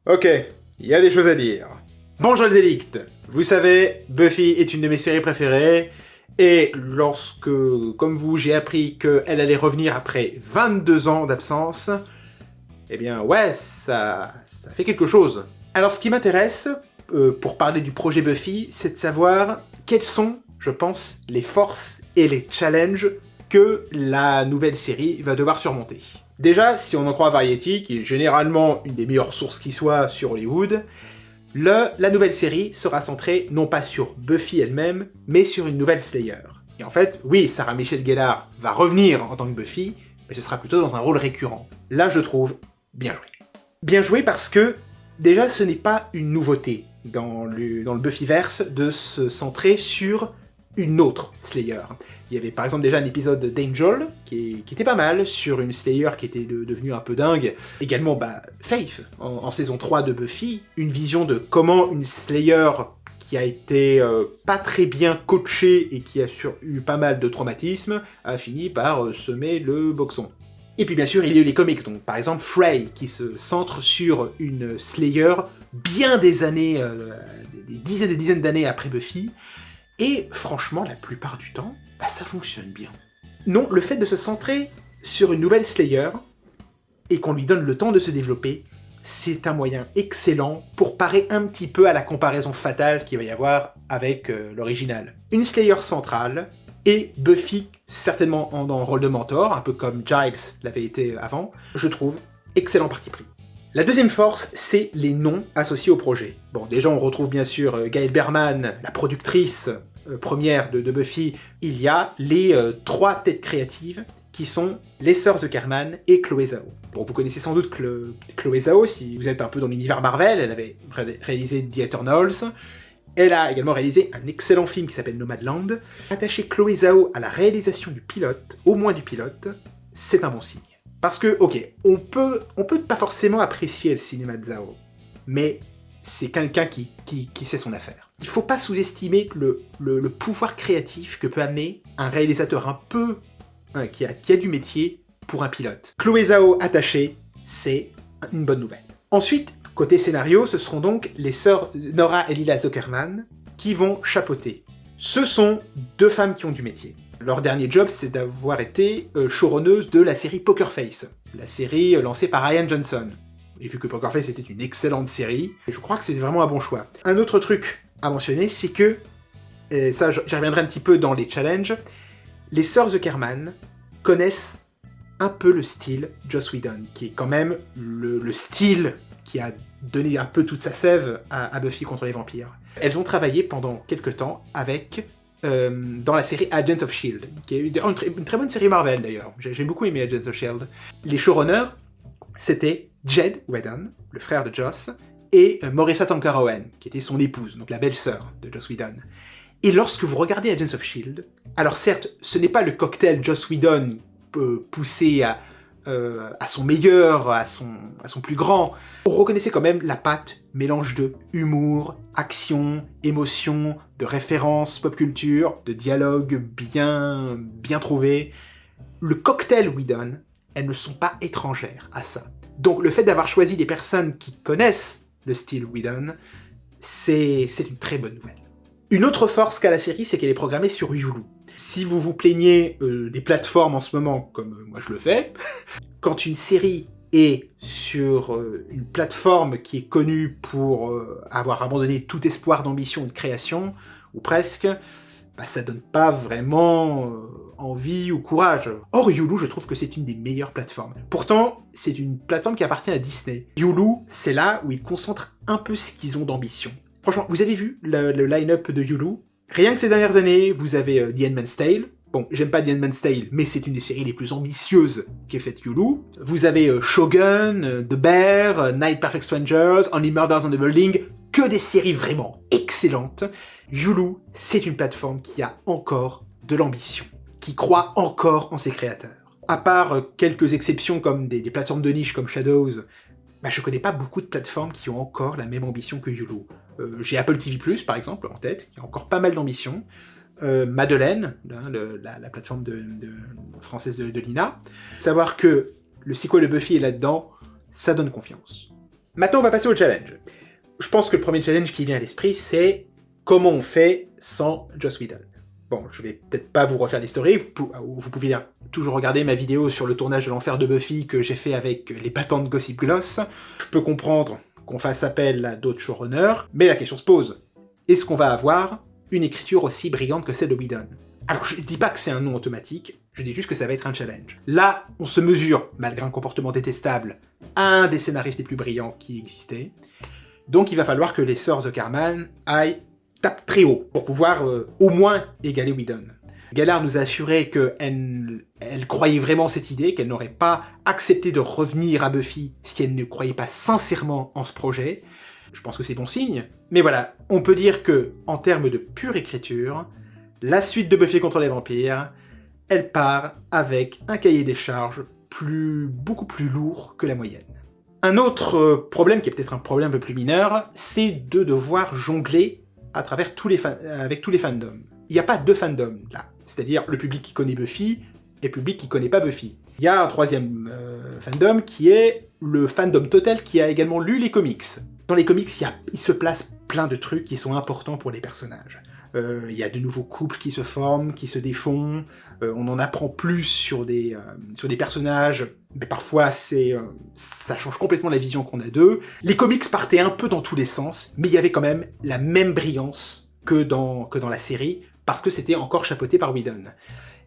Ok, il y a des choses à dire. Bonjour les édicts. Vous savez, Buffy est une de mes séries préférées, et lorsque, comme vous, j'ai appris qu'elle allait revenir après 22 ans d'absence, eh bien ouais, ça fait quelque chose. Alors ce qui m'intéresse, pour parler du projet Buffy, c'est de savoir quelles sont, je pense, les forces et les challenges que la nouvelle série va devoir surmonter. Déjà, si on en croit Variety, qui est généralement une des meilleures sources qui soit sur Hollywood, la nouvelle série sera centrée non pas sur Buffy elle-même, mais sur une nouvelle Slayer. Et en fait, oui, Sarah Michelle Gellar va revenir en tant que Buffy, mais ce sera plutôt dans un rôle récurrent. Là, je trouve, bien joué. Bien joué parce que, déjà, ce n'est pas une nouveauté dans le Buffyverse de se centrer sur une autre Slayer. Il y avait par exemple déjà un épisode d'Angel, qui était pas mal, sur une Slayer qui était devenue un peu dingue. Également, Faith, en saison 3 de Buffy, une vision de comment une Slayer qui a été pas très bien coachée et qui a eu pas mal de traumatismes, a fini par semer le boxon. Et puis bien sûr, il y a eu les comics, donc par exemple Frey, qui se centre sur une Slayer bien des années, des dizaines et dizaines d'années après Buffy, et franchement, la plupart du temps, ça fonctionne bien. Non, le fait de se centrer sur une nouvelle Slayer, et qu'on lui donne le temps de se développer, c'est un moyen excellent pour parer un petit peu à la comparaison fatale qu'il va y avoir avec l'original. Une Slayer centrale, et Buffy certainement en rôle de mentor, un peu comme Giles l'avait été avant, je trouve excellent parti pris. La deuxième force, c'est les noms associés au projet. Bon, déjà on retrouve bien sûr Gail Berman, la productrice première de Buffy. Il y a les trois têtes créatives qui sont les sœurs Zuckerman et Chloé Zhao. Bon, vous connaissez sans doute Chloé Zhao, si vous êtes un peu dans l'univers Marvel, elle avait réalisé The Eternals. Elle a également réalisé un excellent film qui s'appelle Nomadland. Attacher Chloé Zhao à la réalisation du pilote, au moins du pilote, c'est un bon signe. Parce que, ok, on peut pas forcément apprécier le cinéma de Zhao, mais c'est quelqu'un qui sait son affaire. Il faut pas sous-estimer le pouvoir créatif que peut amener un réalisateur un peu qui a du métier pour un pilote. Chloé Zhao attachée, c'est une bonne nouvelle. Ensuite, côté scénario, ce seront donc les sœurs Nora et Lila Zuckerman qui vont chapeauter. Ce sont deux femmes qui ont du métier. Leur dernier job, c'est d'avoir été showrunneuse de la série Poker Face, la série lancée par Rian Johnson. Et vu que Poker Face était une excellente série, je crois que c'est vraiment un bon choix. Un autre truc à mentionner, c'est que, et ça j'y reviendrai un petit peu dans les challenges, les sœurs Zuckerman connaissent un peu le style Joss Whedon, qui est quand même le style qui a donné un peu toute sa sève à Buffy contre les vampires. Elles ont travaillé pendant quelques temps avec dans la série Agents of S.H.I.E.L.D., qui est une très bonne série Marvel d'ailleurs. J'ai beaucoup aimé Agents of S.H.I.E.L.D. Les showrunners, c'était Jed Whedon, le frère de Joss, et Marissa Tankarowen, qui était son épouse, donc la belle-sœur de Joss Whedon. Et lorsque vous regardez Agents of S.H.I.E.L.D., alors certes, ce n'est pas le cocktail Joss Whedon poussé à son meilleur, à son plus grand. Vous reconnaissez quand même la patte, mélange de humour, action, émotion, de références pop culture, de dialogue bien trouvés. Le cocktail Whedon, elles ne sont pas étrangères à ça. Donc le fait d'avoir choisi des personnes qui connaissent le style Whedon, c'est une très bonne nouvelle. Une autre force qu'a la série, c'est qu'elle est programmée sur Hulu. Si vous vous plaignez des plateformes en ce moment, comme moi je le fais, quand une série est sur une plateforme qui est connue pour avoir abandonné tout espoir d'ambition et de création, ou presque, ça donne pas vraiment envie ou courage. Or, Hulu, je trouve que c'est une des meilleures plateformes. Pourtant, c'est une plateforme qui appartient à Disney. Hulu, c'est là où ils concentrent un peu ce qu'ils ont d'ambition. Franchement, vous avez vu le line-up de Hulu? Rien que ces dernières années, vous avez The Handmaid's Tale. Bon, j'aime pas The Handmaid's Tale, mais c'est une des séries les plus ambitieuses qu'ait faite Hulu. Vous avez Shogun, The Bear, Night Perfect Strangers, Only Murders in the Building, que des séries vraiment excellentes. Hulu, c'est une plateforme qui a encore de l'ambition, qui croit encore en ses créateurs. À part quelques exceptions comme des plateformes de niche comme Shadows, je connais pas beaucoup de plateformes qui ont encore la même ambition que Hulu. J'ai Apple TV+, par exemple, en tête, qui a encore pas mal d'ambition. Madeleine, la plateforme française de Lina. Savoir que le sequel de Buffy est là-dedans, ça donne confiance. Maintenant, on va passer au challenge. Je pense que le premier challenge qui vient à l'esprit, c'est comment on fait sans Joss Whedon. Bon, je vais peut-être pas vous refaire l'historique, vous pouvez toujours regarder ma vidéo sur le tournage de l'enfer de Buffy que j'ai fait avec les battants de Gossip Gloss. Je peux comprendre qu'on fasse appel à d'autres showrunners, mais la question se pose, est-ce qu'on va avoir une écriture aussi brillante que celle de Whedon? Alors je dis pas que c'est un non automatique, je dis juste que ça va être un challenge. Là, on se mesure, malgré un comportement détestable, à un des scénaristes les plus brillants qui existaient, donc il va falloir que les sœurs Zuckerman tapent très haut pour pouvoir au moins égaler Whedon. Gellar nous a assuré qu'elle croyait vraiment cette idée, qu'elle n'aurait pas accepté de revenir à Buffy si elle ne croyait pas sincèrement en ce projet. Je pense que c'est bon signe. Mais voilà, on peut dire que, en termes de pure écriture, la suite de Buffy contre les vampires, elle part avec un cahier des charges beaucoup plus lourd que la moyenne. Un autre problème, qui est peut-être un problème un peu plus mineur, c'est de devoir jongler à travers avec tous les fandoms. Il n'y a pas deux fandoms, là. C'est-à-dire le public qui connaît Buffy et le public qui connaît pas Buffy. Il y a un troisième fandom qui est le fandom total qui a également lu les comics. Dans les comics, il se place plein de trucs qui sont importants pour les personnages. Il y a de nouveaux couples qui se forment, qui se défont, on en apprend plus sur des personnages, mais parfois ça change complètement la vision qu'on a d'eux. Les comics partaient un peu dans tous les sens, mais il y avait quand même la même brillance que dans la série, parce que c'était encore chapeauté par Whedon.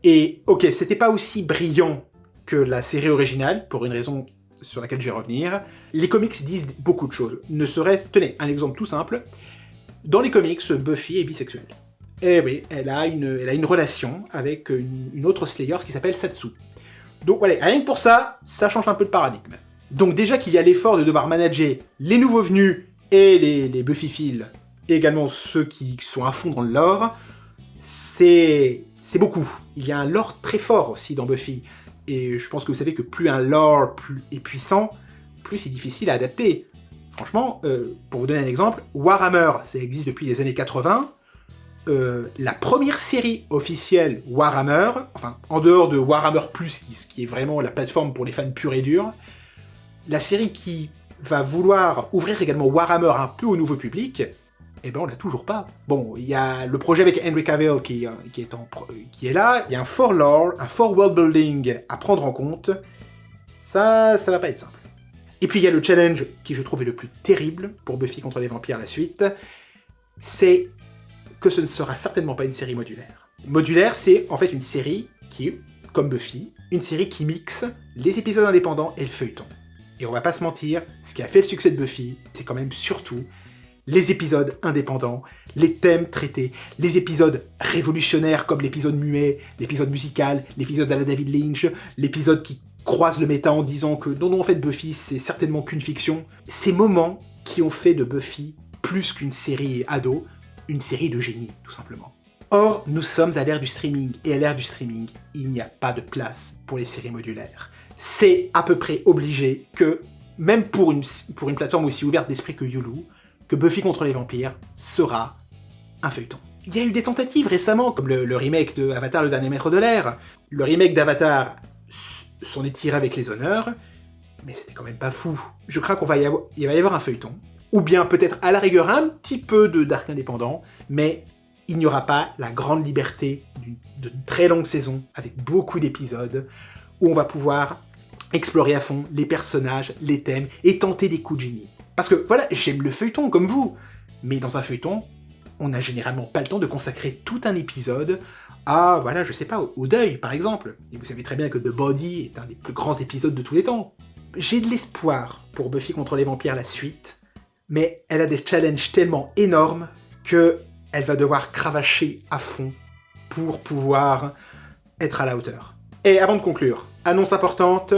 Et ok, c'était pas aussi brillant que la série originale, pour une raison sur laquelle je vais revenir. Les comics disent beaucoup de choses, ne serait-ce... Tenez, un exemple tout simple. Dans les comics, Buffy est bisexuelle. Et oui, elle a une relation avec une autre Slayer qui s'appelle Satsu. Donc voilà, rien que pour ça, ça change un peu de paradigme. Donc déjà qu'il y a l'effort de devoir manager les nouveaux venus et les Buffyphiles, et également ceux qui sont à fond dans le lore, c'est beaucoup. Il y a un lore très fort aussi dans Buffy, et je pense que vous savez que plus un lore est puissant, plus c'est difficile à adapter. Franchement, pour vous donner un exemple, Warhammer, ça existe depuis les années 80. La première série officielle Warhammer, enfin, en dehors de Warhammer+, qui est vraiment la plateforme pour les fans purs et durs, la série qui va vouloir ouvrir également Warhammer un peu au nouveau public, eh ben on l'a toujours pas. Bon, il y a le projet avec Henry Cavill qui est là, il y a un fort lore, un fort world building à prendre en compte. Ça va pas être simple. Et puis il y a le challenge qui je trouve est le plus terrible pour Buffy contre les vampires la suite, c'est que ce ne sera certainement pas une série modulaire. Modulaire, c'est en fait une série qui, comme Buffy, une série qui mixe les épisodes indépendants et le feuilleton. Et on va pas se mentir, ce qui a fait le succès de Buffy, c'est quand même surtout les épisodes indépendants, les thèmes traités, les épisodes révolutionnaires comme l'épisode muet, l'épisode musical, l'épisode à la David Lynch, l'épisode qui croise le méta en disant que non, en fait, Buffy, c'est certainement qu'une fiction. Ces moments qui ont fait de Buffy plus qu'une série ado, une série de génie, tout simplement. Or, nous sommes à l'ère du streaming, et à l'ère du streaming, il n'y a pas de place pour les séries modulaires. C'est à peu près obligé que, même pour une plateforme aussi ouverte d'esprit que Hulu, que Buffy contre les vampires sera un feuilleton. Il y a eu des tentatives récemment, comme le remake de Avatar, le dernier maître de l'air. Le remake d'Avatar s'en est tiré avec les honneurs, mais c'était quand même pas fou. Je crains qu'il va y avoir un feuilleton, ou bien peut-être à la rigueur un petit peu de dark indépendant, mais il n'y aura pas la grande liberté de très longues saisons, avec beaucoup d'épisodes, où on va pouvoir explorer à fond les personnages, les thèmes, et tenter des coups de génie. Parce que voilà, j'aime le feuilleton comme vous, mais dans un feuilleton, on n'a généralement pas le temps de consacrer tout un épisode à, voilà, je sais pas, au deuil, par exemple. Et vous savez très bien que The Body est un des plus grands épisodes de tous les temps. J'ai de l'espoir pour Buffy contre les vampires la suite, mais elle a des challenges tellement énormes que elle va devoir cravacher à fond pour pouvoir être à la hauteur. Et avant de conclure, annonce importante,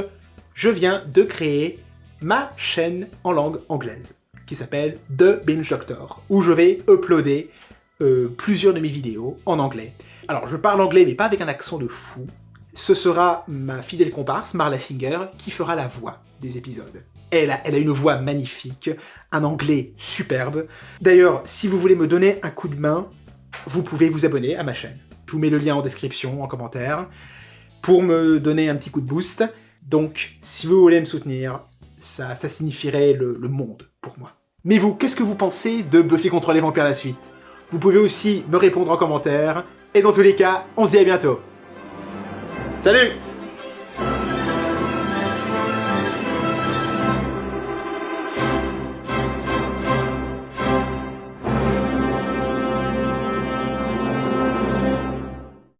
je viens de créer ma chaîne en langue anglaise, qui s'appelle The Binge Doctor, où je vais uploader plusieurs de mes vidéos en anglais. Alors, je parle anglais, mais pas avec un accent de fou. Ce sera ma fidèle comparse, Marla Singer, qui fera la voix des épisodes. Elle a une voix magnifique, un anglais superbe. D'ailleurs, si vous voulez me donner un coup de main, vous pouvez vous abonner à ma chaîne. Je vous mets le lien en description, en commentaire, pour me donner un petit coup de boost. Donc, si vous voulez me soutenir, ça signifierait le monde pour moi. Mais vous, qu'est-ce que vous pensez de Buffy contre les vampires la suite? Vous pouvez aussi me répondre en commentaire, et dans tous les cas, on se dit à bientôt. Salut!